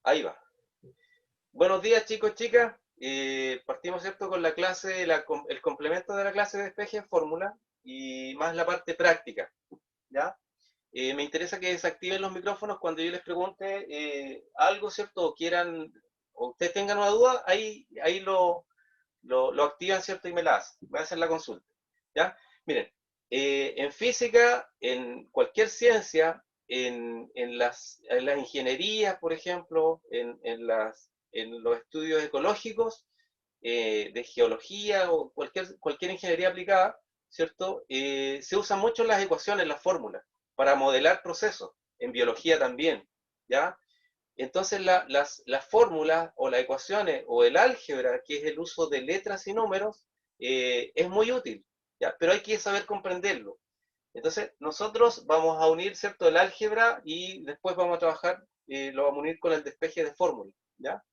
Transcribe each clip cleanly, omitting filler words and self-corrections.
Ahí va. Buenos días, chicos, chicas. Partimos, ¿cierto?, con la clase, el complemento de la clase de despeje de fórmula y más la parte práctica, ¿ya? Me interesa que desactiven los micrófonos cuando yo les pregunte algo, ¿cierto? O quieran, o ustedes tengan una duda, ahí lo activan, ¿cierto? Y me la hacen. Voy a hacer la consulta, ¿ya? Miren, en física, en cualquier ciencia, en las ingenierías, por ejemplo, en los estudios ecológicos, de geología o cualquier ingeniería aplicada, ¿cierto? Se usan mucho las ecuaciones, las fórmulas, para modelar procesos, en biología también, ¿ya? Entonces las fórmulas o las ecuaciones o el álgebra, que es el uso de letras y números, es muy útil, ¿ya? Pero hay que saber comprenderlo. Entonces nosotros vamos a unir, ¿cierto?, el álgebra y después vamos a trabajar, lo vamos a unir con el despeje de fórmula, ¿ya?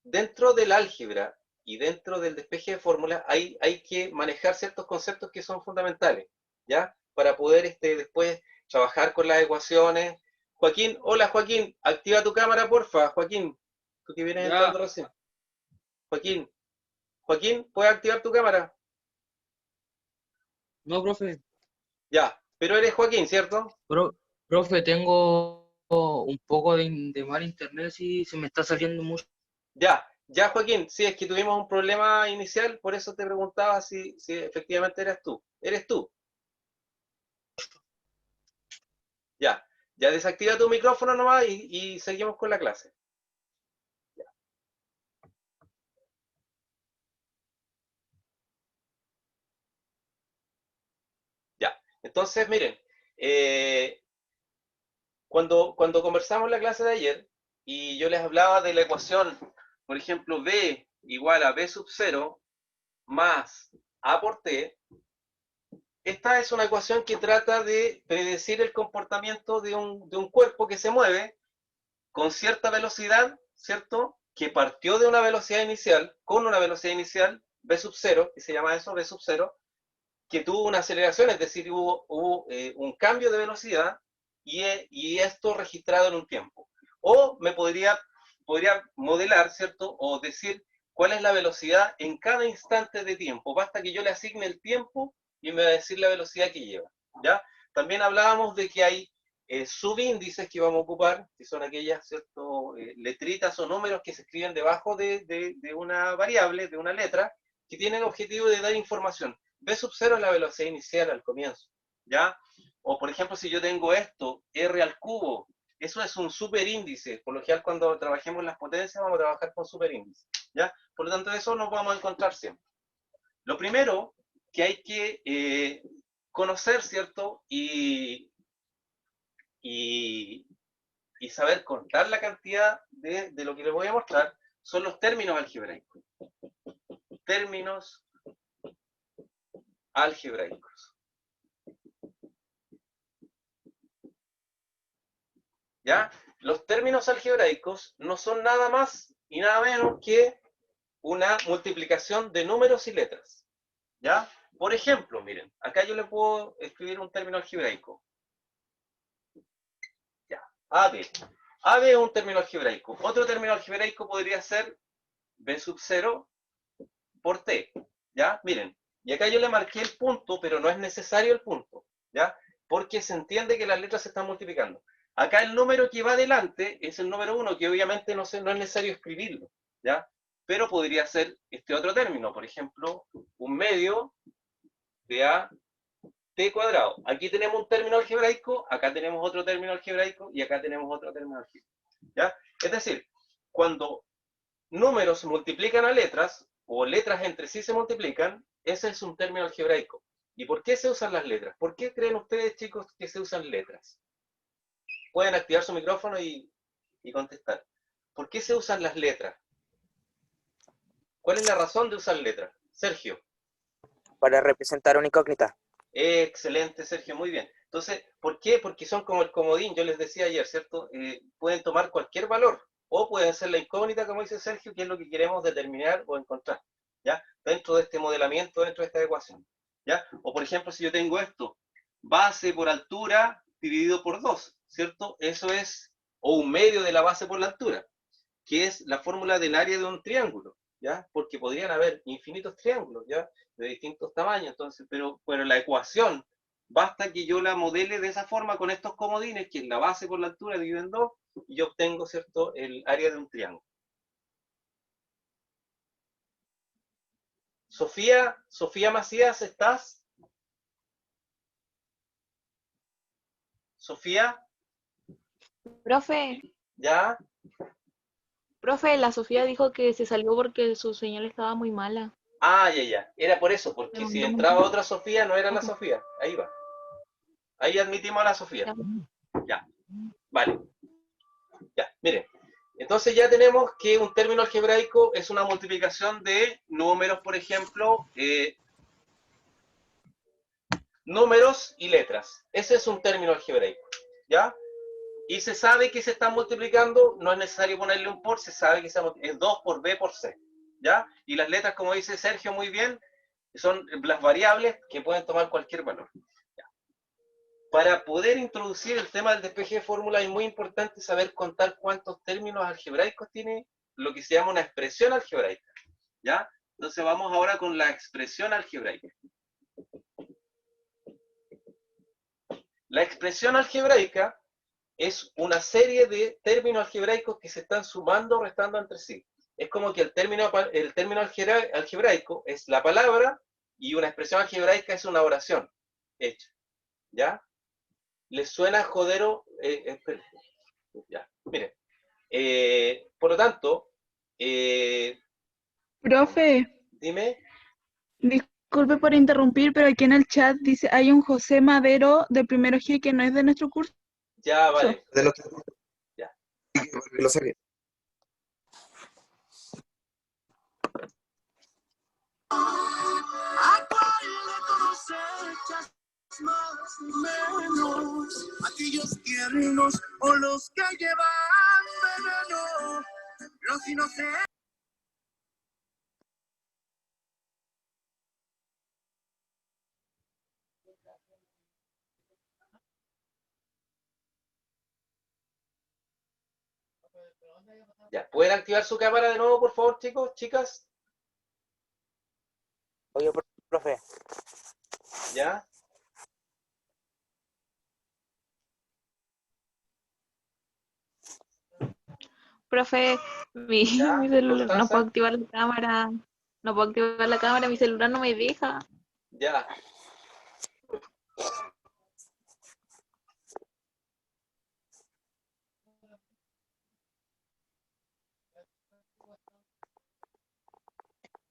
Dentro del álgebra y dentro del despeje de fórmulas hay que manejar ciertos conceptos que son fundamentales, ¿ya? Para poder después trabajar con las ecuaciones. Joaquín, hola Joaquín, activa tu cámara, porfa, Joaquín, tú que vienes Ya, entrando recién. Joaquín, Joaquín, ¿puedes activar tu cámara? no, profe. Ya, pero eres Joaquín, ¿cierto? Profe, tengo un poco de mal internet y se me está saliendo mucho. Ya, ya Joaquín, sí, es que tuvimos un problema inicial, por eso te preguntaba si efectivamente eras tú. ¿Eres tú? Ya, ya desactiva tu micrófono nomás y seguimos con la clase. Ya, entonces miren, eh, cuando conversamos la clase de ayer y yo les hablaba de la ecuación, por ejemplo, B igual a B sub 0 más A por T, esta es una ecuación que trata de predecir el comportamiento de un cuerpo que se mueve con cierta velocidad, ¿cierto? Que partió de una velocidad inicial, con una velocidad inicial, v sub 0, que se llama eso, v sub 0, que tuvo una aceleración, es decir, hubo un cambio de velocidad y esto registrado en un tiempo. O podría modelar, ¿cierto? O decir cuál es la velocidad en cada instante de tiempo. Basta que yo le asigne el tiempo y me va a decir la velocidad que lleva, ¿ya? También hablábamos de que hay subíndices que vamos a ocupar, que son aquellas, ¿cierto?, letritas o números que se escriben debajo de una variable, de una letra, que tienen el objetivo de dar información. V sub 0 es la velocidad inicial al comienzo, ¿ya? O por ejemplo, si yo tengo esto, R al cubo, eso es un superíndice. Por lo general, cuando trabajemos las potencias, vamos a trabajar con superíndice, ¿ya? Por lo tanto, eso nos vamos a encontrar siempre. Lo primero que hay que conocer, ¿cierto? Y, y saber contar la cantidad de lo que les voy a mostrar son los términos algebraicos. Términos algebraicos. ¿Ya? Los términos algebraicos no son nada más y nada menos que una multiplicación de números y letras. ¿Ya? Por ejemplo, miren, acá yo le puedo escribir un término algebraico. Ya, AB. AB es un término algebraico. Otro término algebraico podría ser B sub 0 por T. ¿Ya? Miren, y acá yo le marqué el punto, pero no es necesario el punto. ¿Ya? Porque se entiende que las letras se están multiplicando. Acá el número que va adelante es el número 1, que obviamente no es necesario escribirlo, ¿ya? Pero podría ser este otro término, por ejemplo, un medio de a t cuadrado. Aquí tenemos un término algebraico, acá tenemos otro término algebraico y acá tenemos otro término algebraico, ¿ya? Es decir, cuando números multiplican a letras, o letras entre sí se multiplican, ese es un término algebraico. ¿Y por qué se usan las letras? ¿Por qué creen ustedes, chicos, que se usan letras? Pueden activar su micrófono y contestar. ¿Por qué se usan las letras? ¿Cuál es la razón de usar letras? Sergio. Para representar una incógnita. Excelente, Sergio, muy bien. Entonces, ¿por qué? Porque son como el comodín, yo les decía ayer, ¿cierto? Pueden tomar cualquier valor o pueden ser la incógnita, como dice Sergio, que es lo que queremos determinar o encontrar, ¿ya? Dentro de este modelamiento, dentro de esta ecuación, ¿ya? O por ejemplo, si yo tengo esto, base por altura dividido por 2, ¿cierto? Eso es o un medio de la base por la altura, que es la fórmula del área de un triángulo, ¿ya? Porque podrían haber infinitos triángulos, ¿ya? De distintos tamaños, entonces, pero la ecuación, basta que yo la modele de esa forma con estos comodines, que es la base por la altura dividido en 2, y yo obtengo, ¿cierto?, el área de un triángulo. Sofía Macías, ¿estás? Sofía, Profe, ¿ya? la Sofía dijo que se salió porque su señal estaba muy mala. Ah, ya. Era por eso, Me porque si mandó un entraba mensaje. otra Sofía, no era la Sofía. Ahí va. Ahí admitimos a la Sofía. Ya. Vale. Ya, miren. Entonces ya tenemos que un término algebraico es una multiplicación de números, por ejemplo, números y letras. Ese es un término algebraico. ¿Ya? Y se sabe que se están multiplicando, no es necesario ponerle un por, se sabe que es 2 por b por c. ¿Ya? Y las letras, como dice Sergio muy bien, son las variables que pueden tomar cualquier valor. ¿Ya? Para poder introducir el tema del despeje de fórmula es muy importante saber contar cuántos términos algebraicos tiene lo que se llama una expresión algebraica. ¿Ya? Entonces vamos ahora con la expresión algebraica. La expresión algebraica es una serie de términos algebraicos que se están sumando o restando entre sí. Es como que el término algebraico es la palabra y una expresión algebraica es una oración hecha. ¿Ya? ¿Les suena jodero? Ya, miren. Por lo tanto, Profe, dime. disculpe por interrumpir, pero aquí en el chat dice, hay un José Madero de primero G que no es de nuestro curso. Ya, vale. De lo que Ya. lo saqué. ¿A cuál de todos echas más menos? ¿Aquellos tiernos o los que llevan veneno? Los inocentes. Ya, ¿pueden activar su cámara de nuevo, por favor, chicos, chicas? Oye, profe, ¿Ya? Profe, ¿Ya? mi celular, no ¿Constanza? puedo activar la cámara. No puedo activar la cámara, mi celular no me deja. Ya.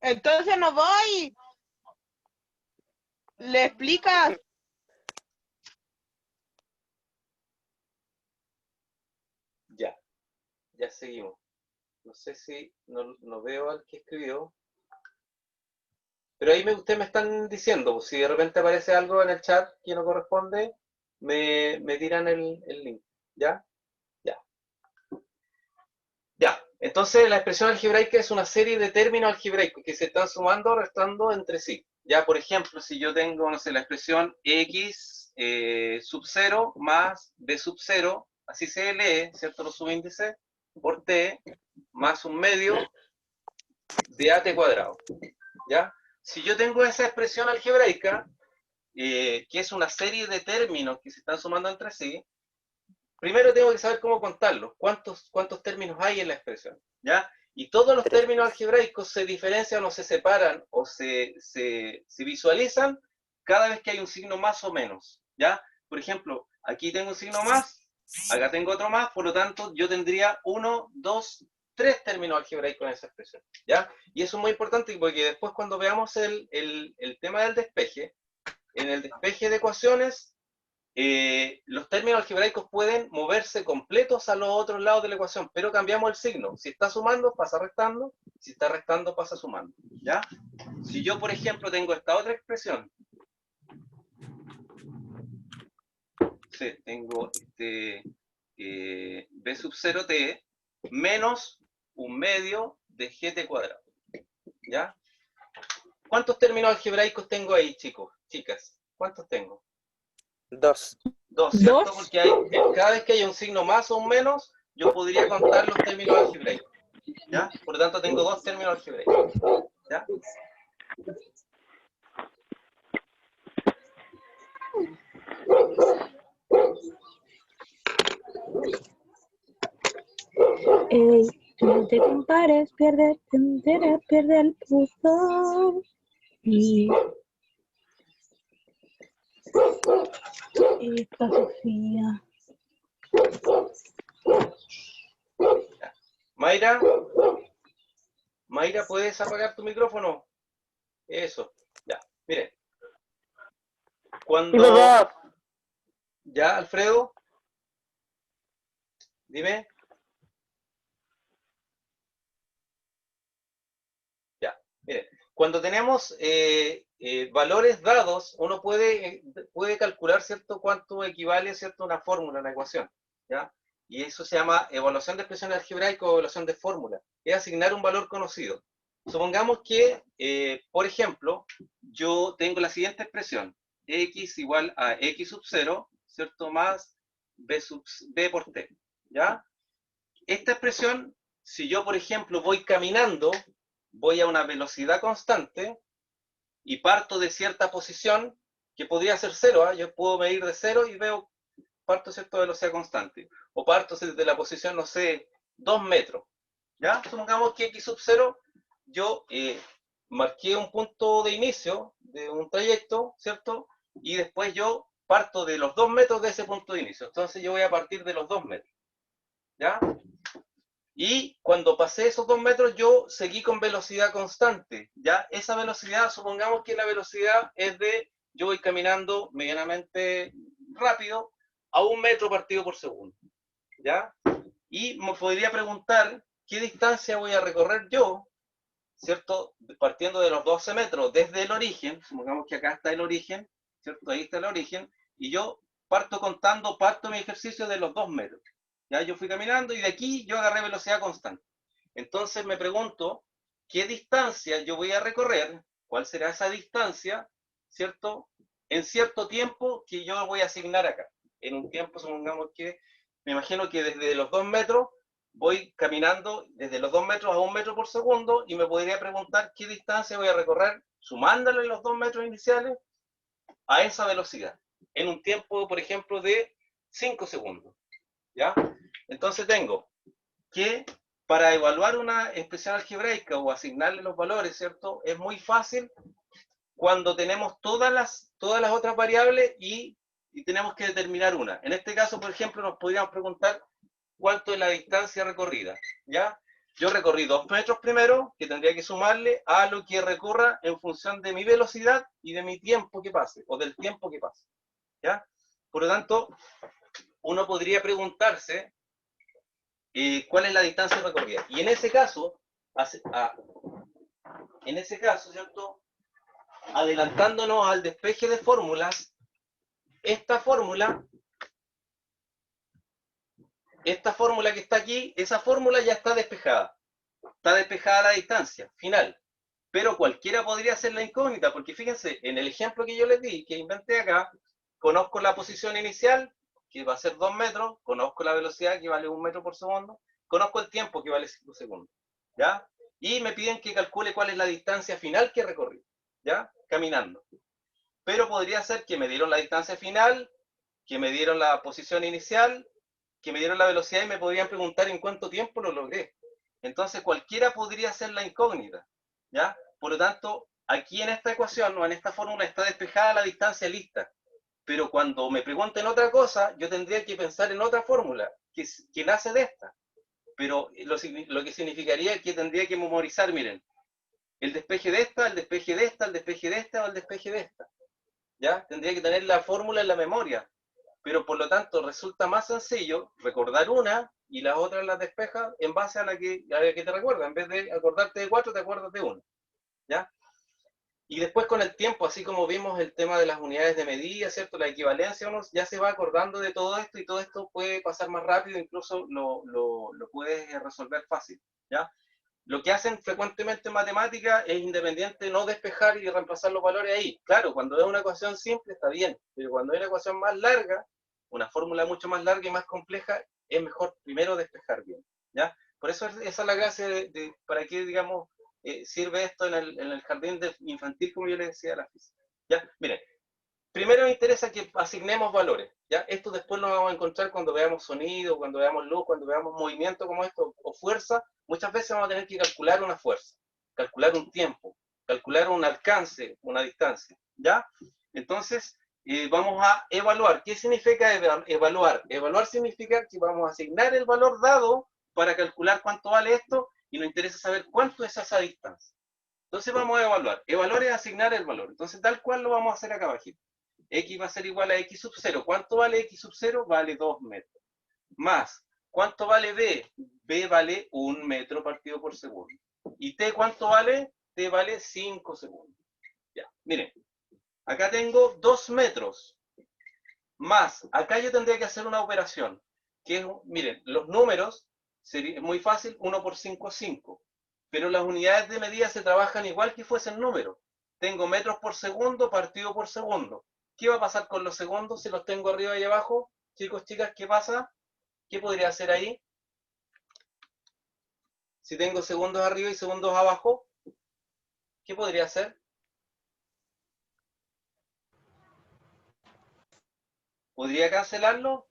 Entonces no voy. ¿Le explicas? Ya. Ya seguimos. No sé si no veo al que escribió. Pero ahí ustedes me están diciendo, pues, si de repente aparece algo en el chat que no corresponde, me tiran el link. ¿Ya? Ya. Ya. Entonces la expresión algebraica es una serie de términos algebraicos que se están sumando o restando entre sí. Ya, por ejemplo, si yo tengo, no sé, la expresión x sub 0 más b sub 0, así se lee, ¿cierto? Los subíndices, por t más un medio de at cuadrado. ¿Ya? Si yo tengo esa expresión algebraica, que es una serie de términos que se están sumando entre sí, primero tengo que saber cómo contarlos, cuántos términos hay en la expresión, ¿ya? Y todos los Tres. términos algebraicos se diferencian o se separan o se visualizan cada vez que hay un signo más o menos, ¿ya? Por ejemplo, aquí tengo un signo más, acá tengo otro más, por lo tanto yo tendría 1, 2, 3 términos algebraicos en esa expresión, ¿ya? Y eso es muy importante porque después cuando veamos el tema del despeje, en el despeje de ecuaciones, los términos algebraicos pueden moverse completos a los otros lados de la ecuación, pero cambiamos el signo. Si está sumando, pasa restando. Si está restando, pasa sumando. ¿Ya? Si yo, por ejemplo, tengo esta otra expresión, sí, tengo b sub 0t menos un medio de gt cuadrado. ¿Ya? ¿Cuántos términos algebraicos tengo ahí, chicos? Chicas, ¿cuántos tengo? 2. 2, ¿cierto? ¿Dos? Porque cada vez que hay un signo más o un menos, yo podría contar los términos algebraicos, ¿ya? Por lo tanto, tengo dos términos algebraicos, ¿ya? Ey, no te compares, pierde el pudor. Y esta Sofía. Mayra, Mayra, ¿puedes apagar tu micrófono? Eso, ya, miren. Cuando... ¿Ya, Alfredo? Dime. Ya, miren. Cuando tenemos valores dados, uno puede calcular, ¿cierto?, cuánto equivale, ¿cierto?, una fórmula, una ecuación, ¿ya? Y eso se llama evaluación de expresión algebraica o evaluación de fórmula. Es asignar un valor conocido. Supongamos que, por ejemplo, yo tengo la siguiente expresión. X igual a X sub 0, ¿cierto?, más B por T, ¿ya? Esta expresión, si yo, por ejemplo, voy caminando, voy a una velocidad constante y parto de cierta posición, que podría ser 0, ¿eh? Yo puedo medir de 0 y veo, parto cierta velocidad constante. O parto desde la posición, no sé, 2 metros. ¿Ya? Supongamos que X sub 0, yo marqué un punto de inicio de un trayecto, ¿cierto? Y después yo parto de los 2 metros de ese punto de inicio. Entonces yo voy a partir de los 2 metros. ¿Ya? Y cuando pasé esos 2 metros, yo seguí con velocidad constante, ¿ya? Esa velocidad, supongamos que la velocidad es de, yo voy caminando medianamente rápido, a 1 metro partido por segundo, ¿ya? Y me podría preguntar, ¿qué distancia voy a recorrer yo, ¿cierto? Partiendo de los 12 metros desde el origen, supongamos que acá está el origen, ¿cierto? Ahí está el origen, y yo parto mi ejercicio de los 2 metros. Ya yo fui caminando y de aquí yo agarré velocidad constante. Entonces me pregunto, ¿qué distancia yo voy a recorrer? ¿Cuál será esa distancia? ¿Cierto? En cierto tiempo que yo voy a asignar acá. En un tiempo, supongamos que, me imagino que desde los 2 metros voy caminando desde los 2 metros a 1 metro por segundo y me podría preguntar qué distancia voy a recorrer sumándole los 2 metros iniciales a esa velocidad. En un tiempo, por ejemplo, de 5 segundos. ¿Ya? Entonces tengo que para evaluar una expresión algebraica o asignarle los valores, ¿cierto? Es muy fácil cuando tenemos todas las otras variables y tenemos que determinar una. En este caso, por ejemplo, nos podríamos preguntar cuánto es la distancia recorrida, ¿ya? Yo recorrí 2 metros primero, que tendría que sumarle a lo que recorra en función de mi velocidad y de mi tiempo que pase, o del tiempo que pase, ¿ya? Por lo tanto, uno podría preguntarse cuál es la distancia recorrida. Y en ese caso, ¿cierto? Adelantándonos al despeje de fórmulas, esta fórmula que está aquí, esa fórmula ya está despejada. Está despejada la distancia final. Pero cualquiera podría hacer la incógnita, porque fíjense, en el ejemplo que yo les di, que inventé acá, conozco la posición inicial, que va a ser 2 metros, conozco la velocidad, que vale 1 metro por segundo, conozco el tiempo, que vale 5 segundos, ¿ya? Y me piden que calcule cuál es la distancia final que recorrí, ¿ya? Caminando. Pero podría ser que me dieron la distancia final, que me dieron la posición inicial, que me dieron la velocidad y me podrían preguntar en cuánto tiempo lo logré. Entonces cualquiera podría hacer la incógnita, ¿ya? Por lo tanto, aquí en esta ecuación o en esta fórmula está despejada la distancia lista. Pero cuando me pregunten otra cosa, yo tendría que pensar en otra fórmula que nace de esta. Pero lo que significaría que tendría que memorizar, miren, el despeje de esta, el despeje de esta, el despeje de esta o el despeje de esta. ¿Ya? Tendría que tener la fórmula en la memoria. Pero por lo tanto resulta más sencillo recordar una y las otras las despejas en base a la que te recuerda. En vez de acordarte de 4, te acuerdas de 1. ¿Ya? Y después con el tiempo, así como vimos el tema de las unidades de medida, ¿cierto? La equivalencia, uno ya se va acordando de todo esto y todo esto puede pasar más rápido, incluso lo puedes resolver fácil, ¿ya? Lo que hacen frecuentemente en matemática es independiente no despejar y reemplazar los valores ahí. Claro, cuando es una ecuación simple está bien, pero cuando es una ecuación más larga, una fórmula mucho más larga y más compleja, es mejor primero primero despejar bien, ¿ya? Por eso esa es la clase para qué, digamos, sirve esto en el jardín infantil, como yo les decía, la física, ¿ya? Miren, primero me interesa que asignemos valores, ¿ya? Esto después lo vamos a encontrar cuando veamos sonido, cuando veamos luz, cuando veamos movimiento como esto, o fuerza. Muchas veces vamos a tener que calcular una fuerza, calcular un tiempo, calcular un alcance, una distancia, ¿ya? Entonces, vamos a evaluar. ¿Qué significa evaluar? Evaluar significa que vamos a asignar el valor dado para calcular cuánto vale esto, y nos interesa saber cuánto es esa distancia. Entonces vamos a evaluar. Evaluar es asignar el valor. Entonces tal cual lo vamos a hacer acá abajito. X va a ser igual a X sub 0. ¿Cuánto vale X sub 0? Vale 2 metros. Más, ¿cuánto vale B? B vale 1 metro partido por segundo. ¿Y T cuánto vale? T vale 5 segundos. Ya, miren. Acá tengo 2 metros. Más, acá yo tendría que hacer una operación. Que es, miren, los números, es muy fácil, 1 por 5 es 5. Pero las unidades de medida se trabajan igual que fuesen números. Tengo metros por segundo partido por segundo. ¿Qué va a pasar con los segundos si los tengo arriba y abajo? Chicos, chicas, ¿qué pasa? ¿Qué podría hacer ahí? Si tengo segundos arriba y segundos abajo, ¿qué podría hacer? ¿Podría cancelarlo?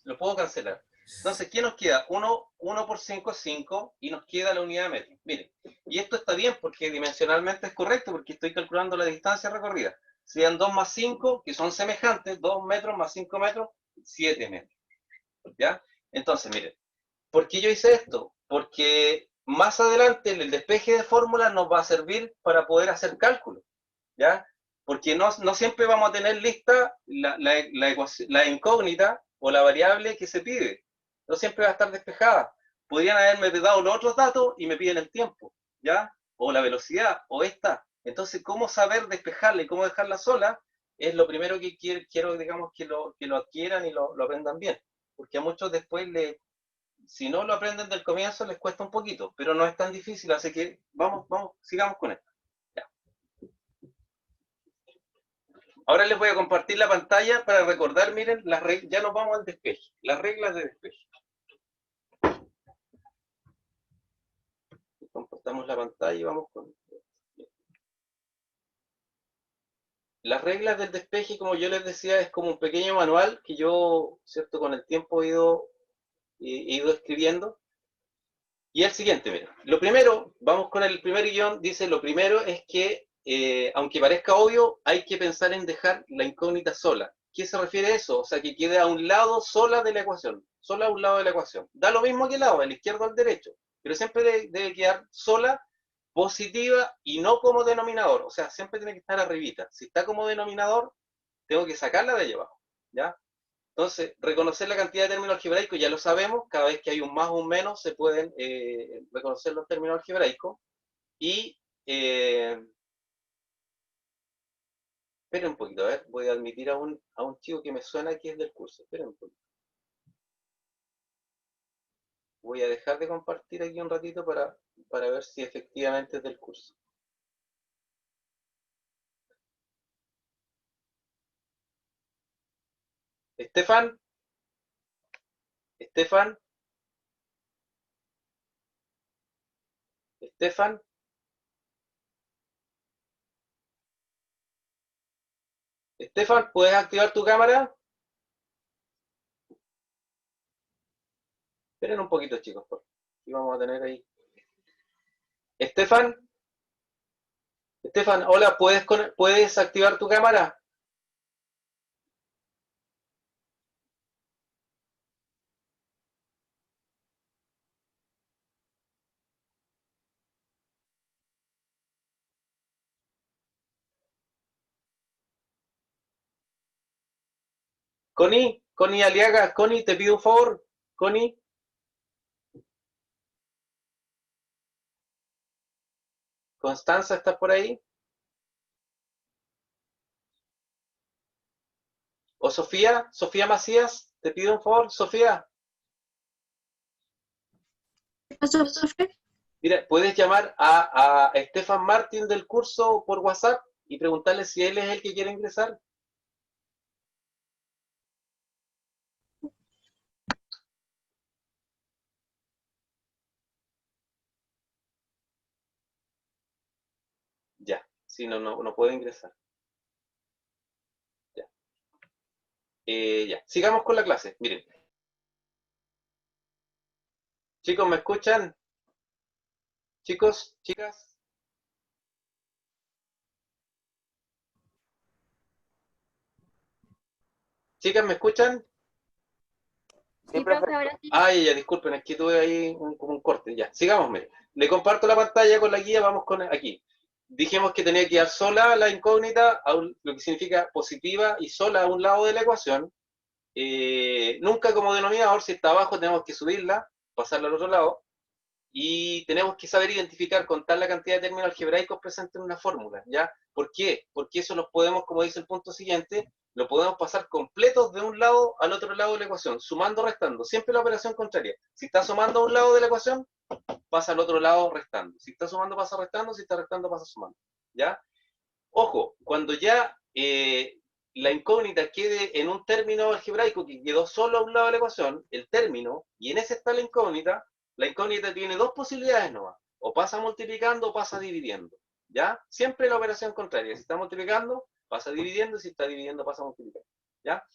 Lo puedo cancelar. Entonces, ¿qué nos queda? 1 por 5 es 5 y nos queda la unidad de metro. Miren, y esto está bien porque dimensionalmente es correcto porque estoy calculando la distancia recorrida. Serían 2 más 5, que son semejantes, 2 metros más 5 metros, 7 metros. ¿Ya? Entonces, miren, ¿por qué yo hice esto? Porque más adelante el despeje de fórmulas nos va a servir para poder hacer cálculos. ¿Ya? Porque no siempre vamos a tener lista la incógnita o la variable que se pide. No siempre va a estar despejada. Podrían haberme dado los otros datos y me piden el tiempo, ¿ya? O la velocidad, o esta. Entonces, ¿cómo saber despejarla y cómo dejarla sola? Es lo primero que quiero, digamos, que lo adquieran y lo aprendan bien. Porque a muchos después, si no lo aprenden del comienzo, les cuesta un poquito, pero no es tan difícil, así que vamos, sigamos con esto. Ahora les voy a compartir la pantalla para recordar, miren, ya nos vamos al despeje, las reglas de despeje. Compartamos la pantalla y vamos con... Las reglas del despeje, como yo les decía, es como un pequeño manual que yo, ¿cierto?, con el tiempo he ido escribiendo. Y el siguiente, miren. Lo primero, vamos con el primer guión, dice, lo primero es que aunque parezca obvio, hay que pensar en dejar la incógnita sola. ¿Qué se refiere a eso? O sea, que quede a un lado sola de la ecuación, sola a un lado de la ecuación. Da lo mismo que el lado, del izquierdo al derecho, pero siempre debe quedar sola, positiva y no como denominador. O sea, siempre tiene que estar arribita. Si está como denominador, tengo que sacarla de allá abajo, ¿ya? Entonces, reconocer la cantidad de términos algebraicos ya lo sabemos, cada vez que hay un más o un menos se pueden reconocer los términos algebraicos. Y esperen un poquito, a ver, voy a admitir a un chico que me suena que es del curso. Esperen un poquito. Voy a dejar de compartir aquí un ratito para ver si efectivamente es del curso. Estefan. Estefan. Estefan. Estefan, ¿puedes activar tu cámara? Esperen un poquito, chicos, por aquí vamos a tener ahí. Estefan. Estefan, hola, ¿puedes activar tu cámara? Connie Aliaga, Connie, te pido un favor. Connie. Constanza, ¿estás por ahí? ¿O Sofía? Sofía Macías, te pido un favor. Sofía. Mira, puedes llamar a Estefan Martín del curso por WhatsApp y preguntarle si él es el que quiere ingresar. Si no, no puedo ingresar. Ya. Ya. Sigamos con la clase. Miren. Chicos, ¿me escuchan? Chicos, chicas. Chicas, ¿me escuchan? Sí, Sí, profe. profe, ahora sí. Ay, ya, disculpen, es que tuve ahí como un corte. Ya, sigamos, miren. Le comparto la pantalla con la guía, vamos con aquí. Dijimos que tenía que dar sola la incógnita, lo que significa positiva y sola a un lado de la ecuación. Nunca como denominador, si está abajo tenemos que subirla, pasarla al otro lado. Y tenemos que saber identificar, contar la cantidad de términos algebraicos presentes en una fórmula, ¿ya? ¿Por qué? Porque eso los podemos, como dice el punto siguiente, lo podemos pasar completos de un lado al otro lado de la ecuación, sumando, restando, siempre la operación contraria. Si está sumando a un lado de la ecuación, pasa al otro lado restando. Si está sumando, pasa restando, si está restando, pasa sumando, ¿ya? Ojo, cuando ya la incógnita quede en un término algebraico que quedó solo a un lado de la ecuación, el término, y en ese está la incógnita tiene dos posibilidades nomás. O pasa multiplicando o pasa dividiendo. ¿Ya? Siempre la operación contraria. Si está multiplicando, pasa dividiendo. Si está dividiendo, pasa multiplicando. ¿Ya?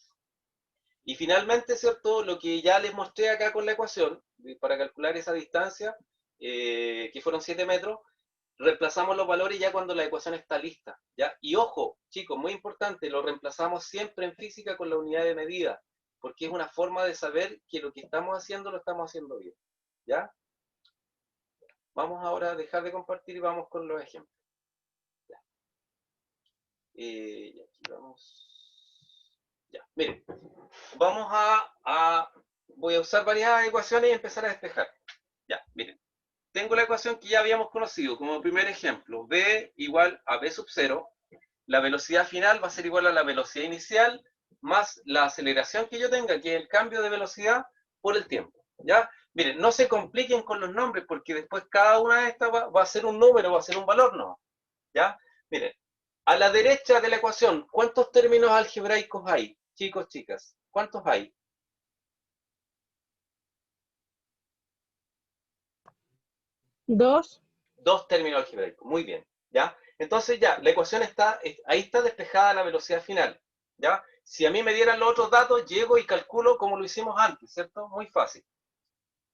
Y finalmente, ¿cierto? Lo que ya les mostré acá con la ecuación, para calcular esa distancia, que fueron 7 metros, reemplazamos los valores ya cuando la ecuación está lista. ¿Ya? Y ojo, chicos, muy importante, lo reemplazamos siempre en física con la unidad de medida, porque es una forma de saber que lo que estamos haciendo lo estamos haciendo bien. ¿Ya? Vamos ahora a dejar de compartir y vamos con los ejemplos. Ya. Y aquí vamos. Ya, miren. Vamos voy a usar varias ecuaciones y empezar a despejar. Ya, miren. Tengo la ecuación que ya habíamos conocido como primer ejemplo. B igual a B sub 0. La velocidad final va a ser igual a la velocidad inicial más la aceleración que yo tenga, que es el cambio de velocidad por el tiempo. ¿Ya? Miren, no se compliquen con los nombres porque después cada una de estas va a ser un número, va a ser un valor, ¿no? ¿Ya? Miren, a la derecha de la ecuación, ¿cuántos términos algebraicos hay? Chicos, chicas, ¿cuántos hay? Dos. Dos términos algebraicos, muy bien, ¿ya? Entonces ya, la ecuación ahí está despejada la velocidad final, ¿ya? Si a mí me dieran los otros datos, llego y calculo como lo hicimos antes, ¿cierto? Muy fácil.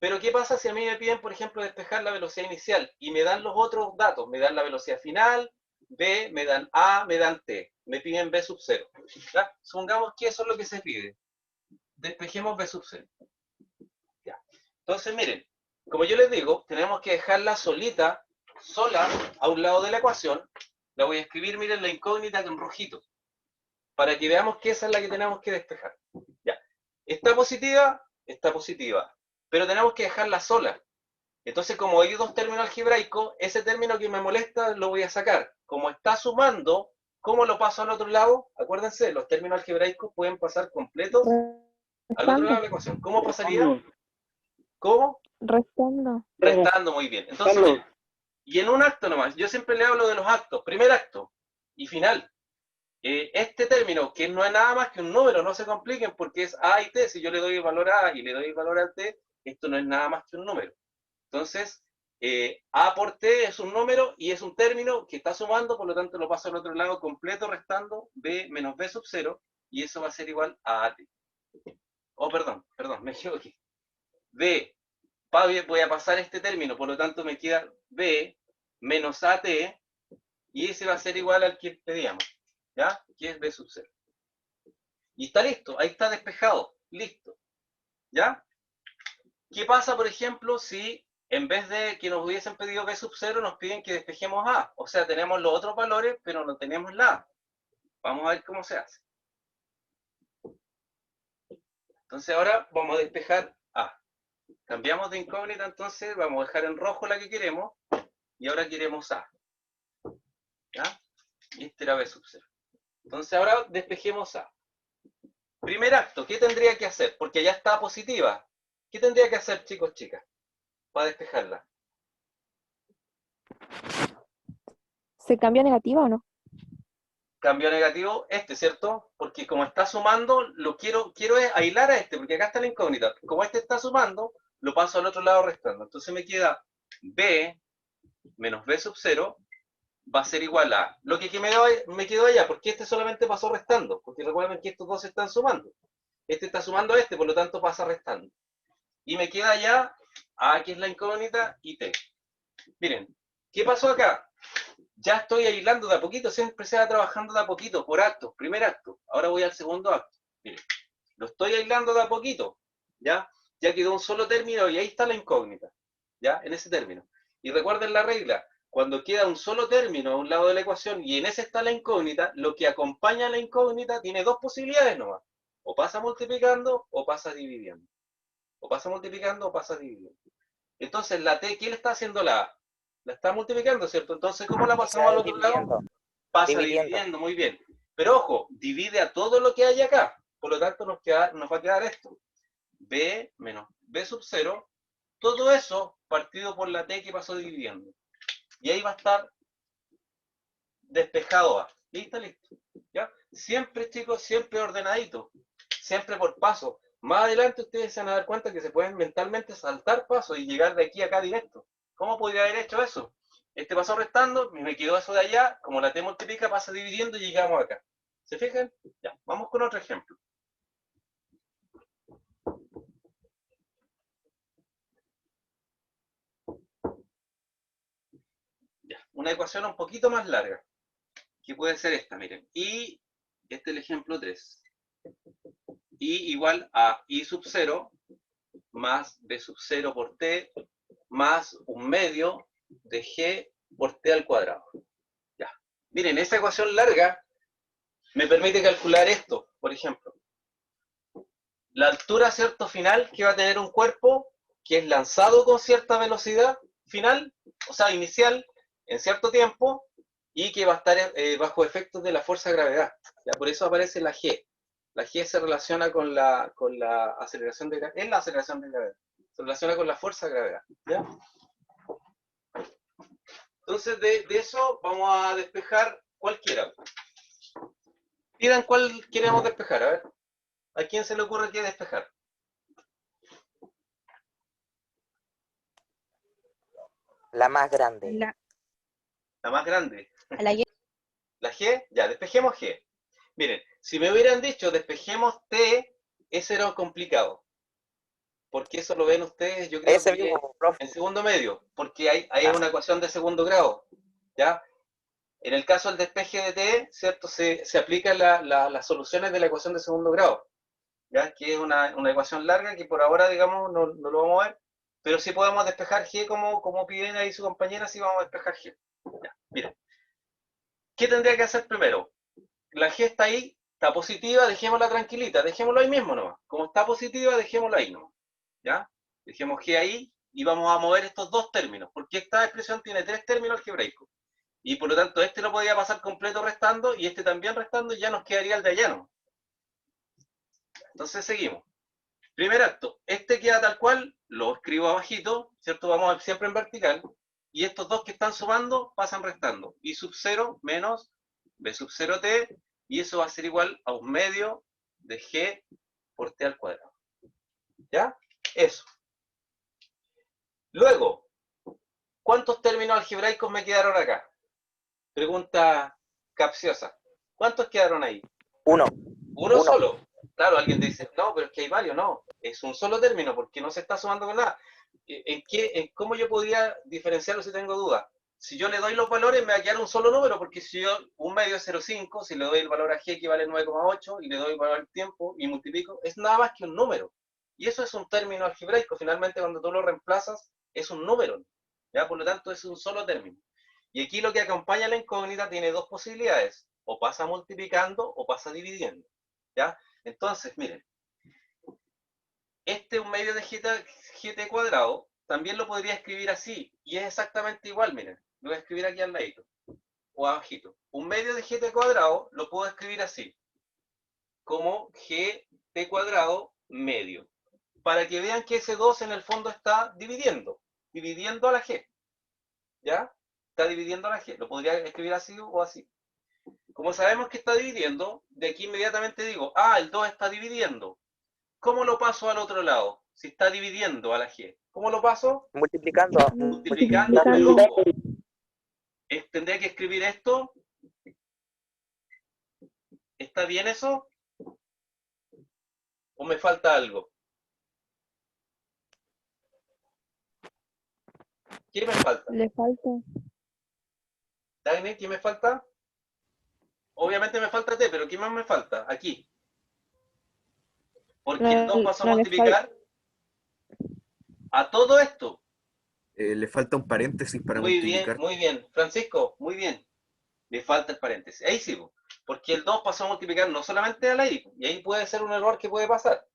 Pero ¿qué pasa si a mí me piden, por ejemplo, despejar la velocidad inicial y me dan los otros datos? Me dan la velocidad final, B, me dan A, me dan T. Me piden B sub 0. ¿Ya? Supongamos que eso es lo que se pide. Despejemos B sub 0. ¿Ya? Entonces, miren, como yo les digo, tenemos que dejarla solita, sola, a un lado de la ecuación. La voy a escribir, miren, la incógnita en rojito, para que veamos que esa es la que tenemos que despejar. Ya. ¿Está positiva? Está positiva. Pero tenemos que dejarla sola. Entonces, como hay dos términos algebraicos, ese término que me molesta lo voy a sacar. Como está sumando, ¿cómo lo paso al otro lado? Acuérdense, los términos algebraicos pueden pasar completos al otro lado de la ecuación. ¿Cómo pasaría? ¿Cómo? Restando. Restando, muy bien. Entonces, miren, y en un acto nomás, yo siempre le hablo de los actos, primer acto y final. Este término, que no es nada más que un número, no se compliquen porque es A y T. Si yo le doy el valor a A y le doy el valor a T, esto no es nada más que un número. Entonces, A por T es un número y es un término que está sumando, por lo tanto lo paso al otro lado completo restando B menos B sub 0 y eso va a ser igual a AT. Oh, perdón, me equivoqué. B, voy a pasar este término, por lo tanto me queda B menos AT y ese va a ser igual al que pedíamos. ¿Ya? Que es B sub 0. Y está listo, ahí está despejado, listo. ¿Ya? ¿Qué pasa, por ejemplo, si en vez de que nos hubiesen pedido B sub 0, nos piden que despejemos A? O sea, tenemos los otros valores, pero no tenemos la A. Vamos a ver cómo se hace. Entonces ahora vamos a despejar A. Cambiamos de incógnita, entonces vamos a dejar en rojo la que queremos, y ahora queremos A. ¿Ya? Y este era B sub 0. Entonces ahora despejemos A. Primer acto, ¿qué tendría que hacer? Porque ya está positiva. ¿Qué tendría que hacer, chicos, chicas, para despejarla? ¿Se cambia negativa o no? Cambio negativo, ¿cierto? Porque como está sumando, lo quiero es aislar a porque acá está la incógnita. Como este está sumando, lo paso al otro lado restando. Entonces me queda B menos B sub 0 va a ser igual a lo que me quedó allá, porque este solamente pasó restando, porque recuerden que estos dos se están sumando. Este está sumando a este, por lo tanto pasa restando. Y me queda ya A, que es la incógnita, y T. Miren, ¿qué pasó acá? Ya estoy aislando de a poquito, siempre se va trabajando de a poquito, por actos, primer acto. Ahora voy al segundo acto. Miren, lo estoy aislando de a poquito, ¿ya? Ya quedó un solo término y ahí está la incógnita, ¿ya? En ese término. Y recuerden la regla, cuando queda un solo término a un lado de la ecuación y en ese está la incógnita, lo que acompaña a la incógnita tiene dos posibilidades nomás. O pasa multiplicando o pasa dividiendo. O pasa multiplicando o pasa dividiendo. Entonces la T, ¿qué le está haciendo la A? La está multiplicando, ¿cierto? Entonces, ¿cómo la pasamos al otro lado? Pasa dividiendo, muy bien. Pero ojo, divide a todo lo que hay acá. Por lo tanto, nos va a quedar esto. B menos B sub 0. Todo eso partido por la T que pasó dividiendo. Y ahí va a estar despejado A. ¿Listo? Listo. ¿Ya? Siempre, chicos, siempre ordenadito. Siempre por paso. Más adelante ustedes se van a dar cuenta que se pueden mentalmente saltar pasos y llegar de aquí a acá directo. ¿Cómo podría haber hecho eso? Este pasó restando, me quedó eso de allá, como la T multiplica, pasa dividiendo y llegamos acá. ¿Se fijan? Ya, vamos con otro ejemplo. Ya, una ecuación un poquito más larga, que puede ser esta, miren. Y este es el ejemplo 3. Y igual a I sub 0 más B sub 0 por T más un medio de G por T al cuadrado. Ya. Miren, esa ecuación larga me permite calcular esto, por ejemplo. La altura, ¿cierto?, final que va a tener un cuerpo que es lanzado con cierta velocidad final, o sea, inicial, en cierto tiempo, y que va a estar bajo efectos de la fuerza de gravedad. ¿Ya? Por eso aparece la G. La G se relaciona con la aceleración de gravedad. Es la aceleración de gravedad. Se relaciona con la fuerza de gravedad. ¿Ya? Entonces, de eso vamos a despejar cualquiera. Pidan cuál queremos despejar, a ver. ¿A quién se le ocurre qué despejar? La más grande. La más grande. La Y. ¿La G? Ya, despejemos G. Miren, si me hubieran dicho despejemos T, ese era complicado. Porque eso lo ven ustedes, yo creo Ese que mismo, profe. en segundo medio, porque hay una ecuación de segundo grado. ¿Ya? En el caso del despeje de T, ¿cierto? Se aplican las soluciones de la ecuación de segundo grado. ¿Ya? Que es una ecuación larga que por ahora, digamos, no lo vamos a ver. Pero sí podemos despejar G como piden ahí su compañera, sí vamos a despejar G. Ya, miren. ¿Qué tendría que hacer primero? La G está ahí, está positiva, dejémosla tranquilita, dejémoslo ahí mismo nomás. Como está positiva, dejémoslo ahí nomás. ¿Ya? Dejemos G ahí y vamos a mover estos dos términos, porque esta expresión tiene tres términos algebraicos. Y por lo tanto, este lo podía pasar completo restando y este también restando y ya nos quedaría el de allá, ¿no? Entonces seguimos. Primer acto, este queda tal cual, lo escribo abajito, ¿cierto? Vamos a ver siempre en vertical. Y estos dos que están sumando pasan restando. I sub 0 menos B sub 0T, y eso va a ser igual a un medio de G por T al cuadrado. ¿Ya? Eso. Luego, ¿cuántos términos algebraicos me quedaron acá? Pregunta capciosa. ¿Cuántos quedaron ahí? Uno. ¿Uno solo? Claro, alguien dice, no, pero es que hay varios. No, es un solo término porque no se está sumando con nada. ¿Cómo yo podría diferenciarlo si tengo dudas? Si yo le doy los valores, me va a quedar un solo número, porque si yo, un medio es 0,5, si le doy el valor a G que vale 9,8 y le doy el valor al tiempo y multiplico, es nada más que un número. Y eso es un término algebraico. Finalmente, cuando tú lo reemplazas, es un número. ¿Ya? Por lo tanto, es un solo término. Y aquí lo que acompaña a la incógnita tiene dos posibilidades. O pasa multiplicando o pasa dividiendo. ¿Ya? Entonces, miren. Este un medio de GT cuadrado también lo podría escribir así. Y es exactamente igual, miren. Lo voy a escribir aquí al ladito. O abajito. Un medio de GT cuadrado lo puedo escribir así. Como GT cuadrado medio. Para que vean que ese 2 en el fondo está dividiendo. Dividiendo a la G. ¿Ya? Está dividiendo a la G. Lo podría escribir así o así. Como sabemos que está dividiendo, de aquí inmediatamente digo, el 2 está dividiendo. ¿Cómo lo paso al otro lado? Si está dividiendo a la G. ¿Cómo lo paso? Multiplicando. Multiplicando, pero ojo. tendría que escribir esto. ¿Está bien eso? ¿O me falta algo? ¿Qué me falta? Le falta. Dagny, ¿qué me falta? Obviamente me falta T, pero ¿qué más me falta? Aquí. Porque el 2 pasó a No le multiplicar a todo esto. Le falta un paréntesis para Muy bien, multiplicar. muy bien. Francisco, muy bien. Le falta el paréntesis. Ahí sí, porque el 2 pasó a multiplicar no solamente al ahí, y ahí puede ser un error que puede pasar.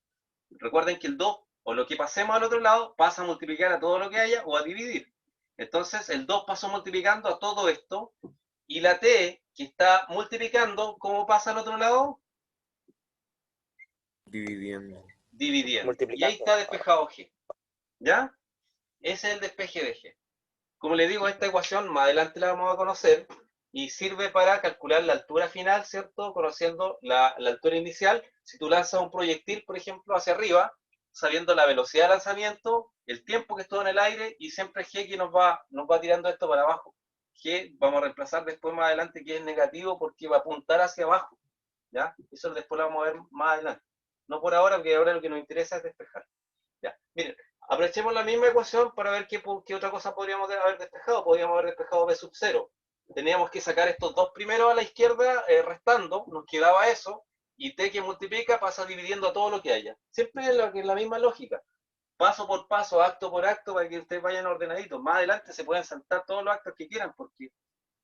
Recuerden que el 2, o lo que pasemos al otro lado, pasa a multiplicar a todo lo que haya o a dividir. Entonces, el 2 pasó multiplicando a todo esto, y la T, que está multiplicando, ¿cómo pasa al otro lado? Dividiendo. Dividiendo. Y Multiplicando. ahí está despejado G. ¿Ya? Ese es el despeje de G. Como les digo, esta ecuación más adelante la vamos a conocer y sirve para calcular la altura final, ¿cierto? Conociendo la altura inicial. Si tú lanzas un proyectil, por ejemplo, hacia arriba, sabiendo la velocidad de lanzamiento, el tiempo que estuvo en el aire y siempre G que nos va tirando esto para abajo. G vamos a reemplazar después más adelante que es negativo porque va a apuntar hacia abajo. ¿Ya? Eso después lo vamos a ver más adelante. No por ahora, porque ahora lo que nos interesa es despejar. Ya, miren, aprovechemos la misma ecuación para ver qué otra cosa podríamos haber despejado. Podríamos haber despejado B sub 0. Teníamos que sacar estos dos primeros a la izquierda, restando, nos quedaba eso, y T que multiplica pasa dividiendo a todo lo que haya. Siempre es la misma lógica. Paso por paso, acto por acto, para que ustedes vayan ordenaditos. Más adelante se pueden saltar todos los actos que quieran, porque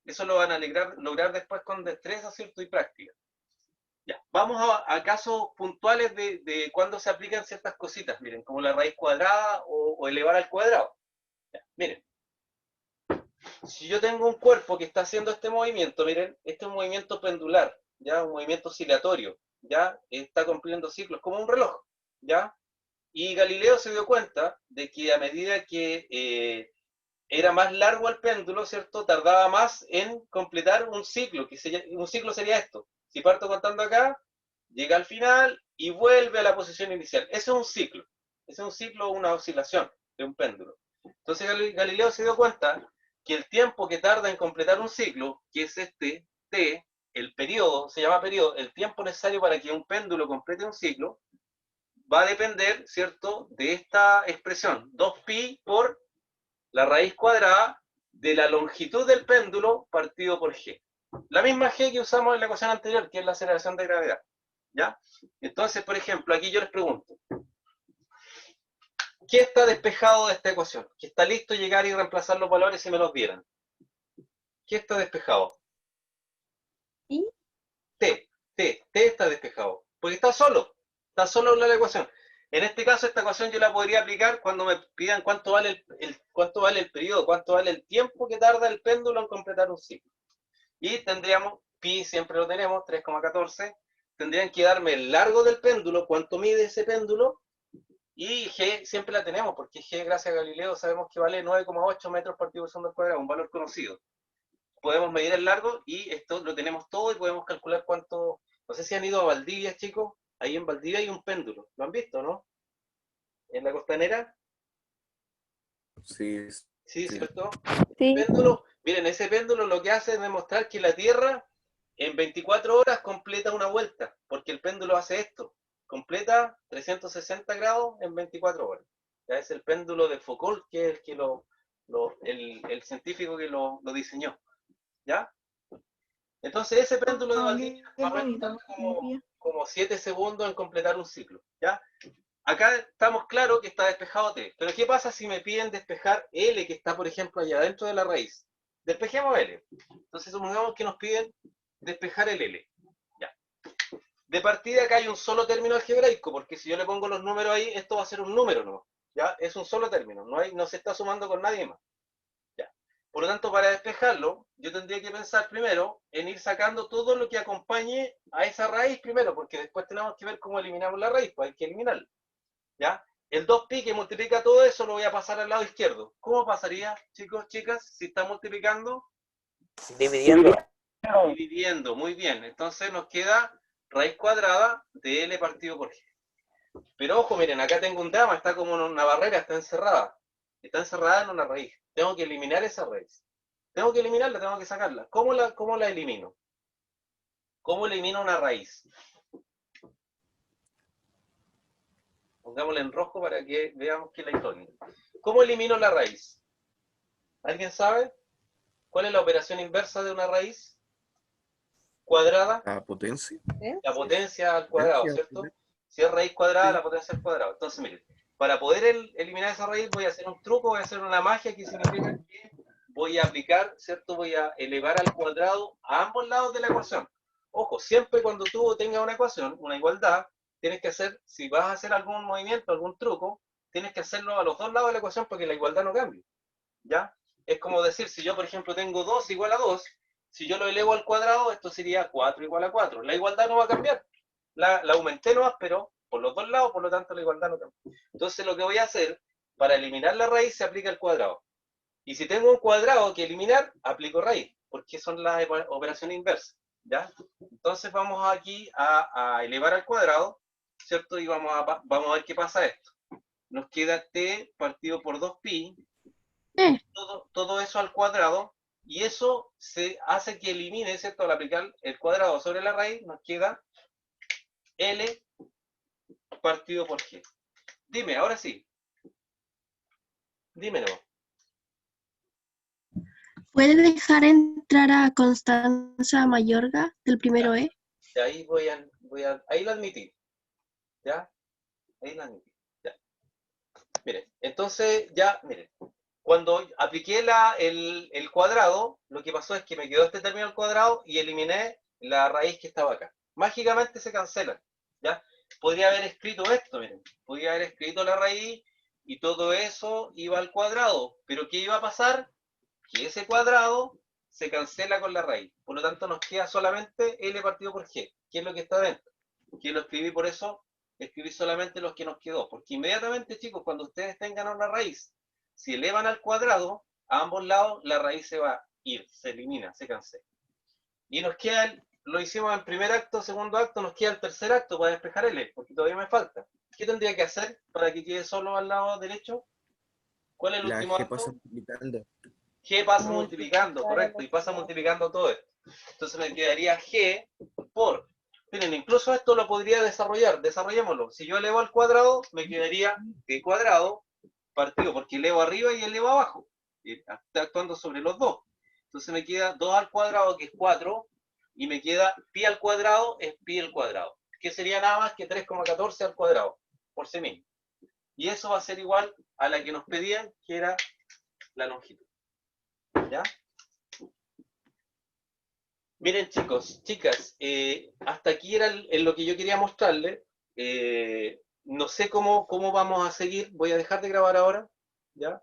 eso lo van a lograr después con destreza, ¿cierto? Y práctica. Ya, vamos a casos puntuales de cuando se aplican ciertas cositas, miren, como la raíz cuadrada o elevar al cuadrado. Ya, miren, si yo tengo un cuerpo que está haciendo este movimiento, miren, este es un movimiento pendular, ya, un movimiento oscilatorio, ya, está cumpliendo ciclos, como un reloj, ya, y Galileo se dio cuenta de que a medida que era más largo el péndulo, ¿cierto?, tardaba más en completar un ciclo, un ciclo sería esto. Si parto contando acá, llega al final y vuelve a la posición inicial. Ese es un ciclo. Ese es un ciclo o una oscilación de un péndulo. Entonces Galileo se dio cuenta que el tiempo que tarda en completar un ciclo, que es este T, el periodo, se llama periodo, el tiempo necesario para que un péndulo complete un ciclo, va a depender, ¿cierto?, de esta expresión, 2pi por la raíz cuadrada de la longitud del péndulo partido por G. La misma G que usamos en la ecuación anterior, que es la aceleración de gravedad. ¿Ya? Entonces, por ejemplo, aquí yo les pregunto, ¿qué está despejado de esta ecuación? ¿Que está listo llegar y reemplazar los valores si me los dieran? ¿Qué está despejado? ¿Y? T está despejado, porque está solo en la ecuación. En este caso, esta ecuación yo la podría aplicar cuando me pidan cuánto vale el periodo, cuánto vale el tiempo que tarda el péndulo en completar un ciclo. Y tendríamos, pi siempre lo tenemos, 3,14, tendrían que darme el largo del péndulo, cuánto mide ese péndulo, y G siempre la tenemos, porque G, gracias a Galileo, sabemos que vale 9,8 metros por segundo al cuadrado, un valor conocido. Podemos medir el largo y esto lo tenemos todo y podemos calcular cuánto. No sé si han ido a Valdivia, chicos. Ahí en Valdivia hay un péndulo. ¿Lo han visto, no? En la costanera. Sí. Sí, ¿cierto? Sí. Péndulo. Miren, ese péndulo lo que hace es demostrar que la Tierra en 24 horas completa una vuelta, porque el péndulo hace esto. Completa 360 grados en 24 horas. Ya es el péndulo de Foucault, que es el que el científico que lo diseñó. ¿Ya? Entonces ese péndulo de Valdivia va a tardar como 7 segundos en completar un ciclo. ¿Ya? Acá estamos claros que está despejado T. Pero ¿qué pasa si me piden despejar L, que está, por ejemplo, allá adentro de la raíz? Despejemos L. Entonces supongamos que nos piden despejar el L. Ya. De partida acá hay un solo término algebraico, porque si yo le pongo los números ahí, esto va a ser un número, ¿no? ¿Ya? Es un solo término, no se está sumando con nadie más. Por lo tanto, para despejarlo, yo tendría que pensar primero en ir sacando todo lo que acompañe a esa raíz primero, porque después tenemos que ver cómo eliminamos la raíz, pues hay que eliminarla. ¿Ya? El 2pi que multiplica todo eso lo voy a pasar al lado izquierdo. ¿Cómo pasaría, chicos, chicas, si está multiplicando? Dividiendo. Dividiendo, muy bien. Entonces nos queda raíz cuadrada de L partido por G. Pero ojo, miren, acá tengo un drama, está como en una barrera, está encerrada. Está encerrada en una raíz. Tengo que eliminar esa raíz. Tengo que eliminarla, tengo que sacarla. ¿Cómo la elimino? ¿Cómo elimino una raíz? Pongámosla en rojo para que veamos que es la incógnita. ¿Cómo elimino la raíz? ¿Alguien sabe? ¿Cuál es la operación inversa de una raíz? Cuadrada. La potencia. La potencia al cuadrado, ¿cierto? Si es raíz cuadrada, la potencia al cuadrado. Entonces, miren, para poder eliminar esa raíz voy a hacer un truco, voy a hacer una magia que significa que voy a aplicar, ¿cierto? Voy a elevar al cuadrado a ambos lados de la ecuación. Ojo, siempre cuando tú tengas una ecuación, una igualdad, tienes que hacer, si vas a hacer algún movimiento, algún truco, tienes que hacerlo a los dos lados de la ecuación porque la igualdad no cambia, ¿ya? Es como decir, si yo, por ejemplo, tengo 2 igual a 2, si yo lo elevo al cuadrado, esto sería 4 igual a 4. La igualdad no va a cambiar. La aumenté nomás, pero por los dos lados, por lo tanto la igualdad no cambia. Entonces lo que voy a hacer, para eliminar la raíz, se aplica el cuadrado. Y si tengo un cuadrado que eliminar, aplico raíz, porque son las operaciones inversas, ¿ya? Entonces vamos aquí a elevar al cuadrado, ¿cierto? Y vamos a ver qué pasa esto. Nos queda t partido por 2pi, todo eso al cuadrado, y eso se hace que elimine, ¿cierto? Al aplicar el cuadrado sobre la raíz, nos queda L partido por G. Dime, ahora sí. Dímelo. ¿Puede dejar entrar a Constanza Mayorga del primero E? De ahí ahí lo admití. ¿Ya? Ahí lo admití. Ya. Miren, entonces ya, miren. Cuando apliqué el cuadrado, lo que pasó es que me quedó este término al cuadrado y eliminé la raíz que estaba acá. Mágicamente se cancelan, ¿ya? Podría haber escrito esto, miren. Podría haber escrito la raíz y todo eso iba al cuadrado. Pero ¿qué iba a pasar? Que ese cuadrado se cancela con la raíz. Por lo tanto, nos queda solamente L partido por G, que es lo que está dentro. Que lo escribí por eso, escribí solamente los que nos quedó. Porque inmediatamente, chicos, cuando ustedes tengan una raíz, si elevan al cuadrado, a ambos lados, la raíz se va a ir, se elimina, se cancela. Y nos queda, lo hicimos en primer acto, segundo acto, nos queda el tercer acto para despejar L, porque todavía me falta. ¿Qué tendría que hacer para que quede solo al lado derecho? ¿Cuál es el La último G acto? pasa multiplicando. G pasa multiplicando, correcto, y pasa multiplicando todo esto. Entonces me quedaría G por, miren, incluso esto lo podría desarrollar, desarrollémoslo. Si yo elevo al cuadrado, me quedaría G cuadrado partido, porque elevo arriba y elevo abajo. Está actuando sobre los dos. Entonces me queda 2 al cuadrado, que es 4, y me queda pi al cuadrado, es pi al cuadrado, que sería nada más que 3,14 al cuadrado, por sí mismo. Y eso va a ser igual a la que nos pedían, que era la longitud. ¿Ya? Miren, chicos, chicas, hasta aquí era lo que yo quería mostrarles. No sé cómo vamos a seguir. Voy a dejar de grabar ahora, ¿ya?